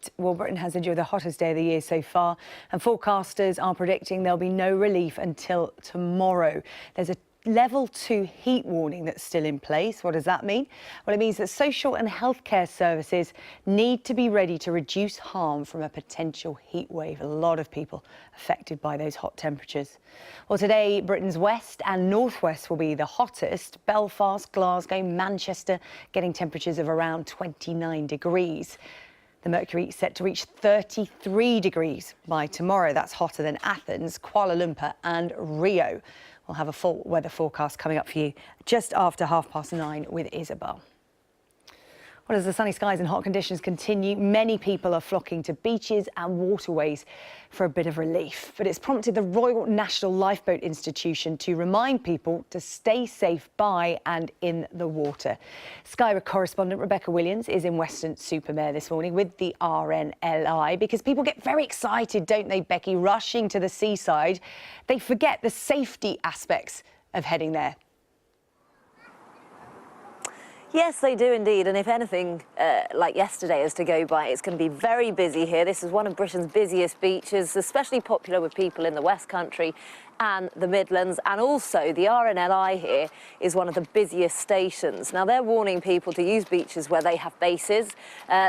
West. Well, Britain has enjoyed the hottest day of the year so far, and forecasters are predicting there'll be no relief until tomorrow. There's a Level 2 heat warning that's still in place. What does that mean? Well, it means that social and healthcare services need to be ready to reduce harm from a potential heat wave. A lot of people affected by those hot temperatures. Well, today, Britain's west and northwest will be the hottest. Belfast, Glasgow, Manchester getting temperatures of around 29 degrees. The mercury is set to reach 33 degrees by tomorrow. That's hotter than Athens, Kuala Lumpur and Rio. We'll have a full weather forecast coming up for you just after 9:30 with Isabel. Well, as the sunny skies and hot conditions continue, many people are flocking to beaches and waterways for a bit of relief. But it's prompted the Royal National Lifeboat Institution to remind people to stay safe by and in the water. Sky correspondent Rebecca Williams is in Weston-super-Mare this morning with the RNLI because people get very excited, don't they, Becky, rushing to the seaside. They forget the safety aspects of heading there. Yes, they do indeed, and if anything like yesterday is to go by, it's going to be very busy here. This is one of Britain's busiest beaches, especially popular with people in the West Country and the Midlands, and also the RNLI here is one of the busiest stations. Now, they're warning people to use beaches where they have bases,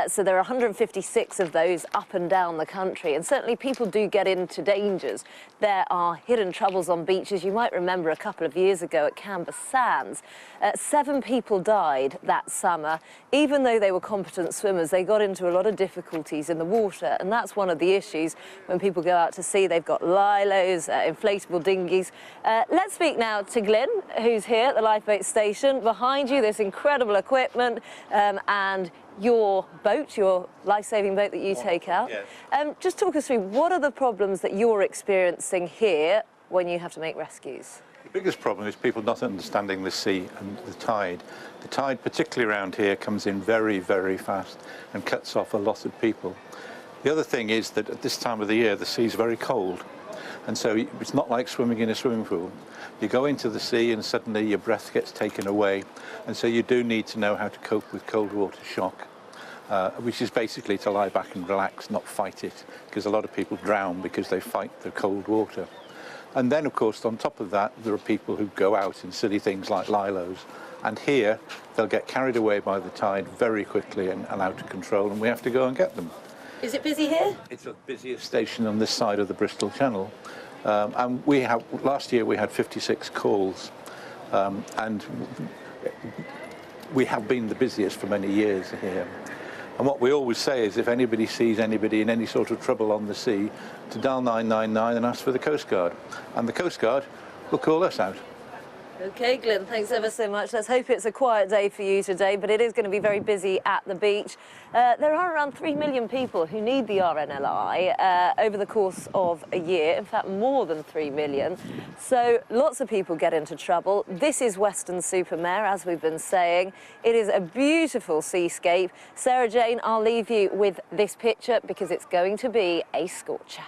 so there are 156 of those up and down the country, and certainly people do get into dangers. There are hidden troubles on beaches. You might remember a couple of years ago at Canberra Sands, 7 people died that summer. Even though they were competent swimmers, they got into a lot of difficulties in the water, and that's one of the issues when people go out to sea. They've got lilos, inflatable dinghies. Let's speak now to Glyn, who's here at the lifeboat station. Behind you, this incredible equipment and your boat, your life-saving boat that you take out. Yes. Just talk us through, what are the problems that you're experiencing here when you have to make rescues? The biggest problem is people not understanding the sea and the tide. The tide, particularly around here, comes in very, very fast and cuts off a lot of people. The other thing is that at this time of the year, the sea's very cold. And so it's not like swimming in a swimming pool. You go into the sea and suddenly your breath gets taken away. And so you do need to know how to cope with cold water shock, which is basically to lie back and relax, not fight it, because a lot of people drown because they fight the cold water. And then, of course, on top of that, there are people who go out in silly things like lilos. And here, they'll get carried away by the tide very quickly and out of control, and we have to go and get them. Is it busy here? It's the busiest station on this side of the Bristol Channel. And last year we had 56 calls, and we have been the busiest for many years here. And what we always say is if anybody sees anybody in any sort of trouble on the sea, to dial 999 and ask for the Coast Guard. And the Coast Guard will call us out. OK, Glyn, thanks ever so much. Let's hope it's a quiet day for you today, but it is going to be very busy at the beach. There are around 3 million people who need the RNLI over the course of a year, in fact, more than 3 million. So lots of people get into trouble. This is Weston-super-Mare, as we've been saying. It is a beautiful seascape. Sarah Jane, I'll leave you with this picture because it's going to be a scorcher.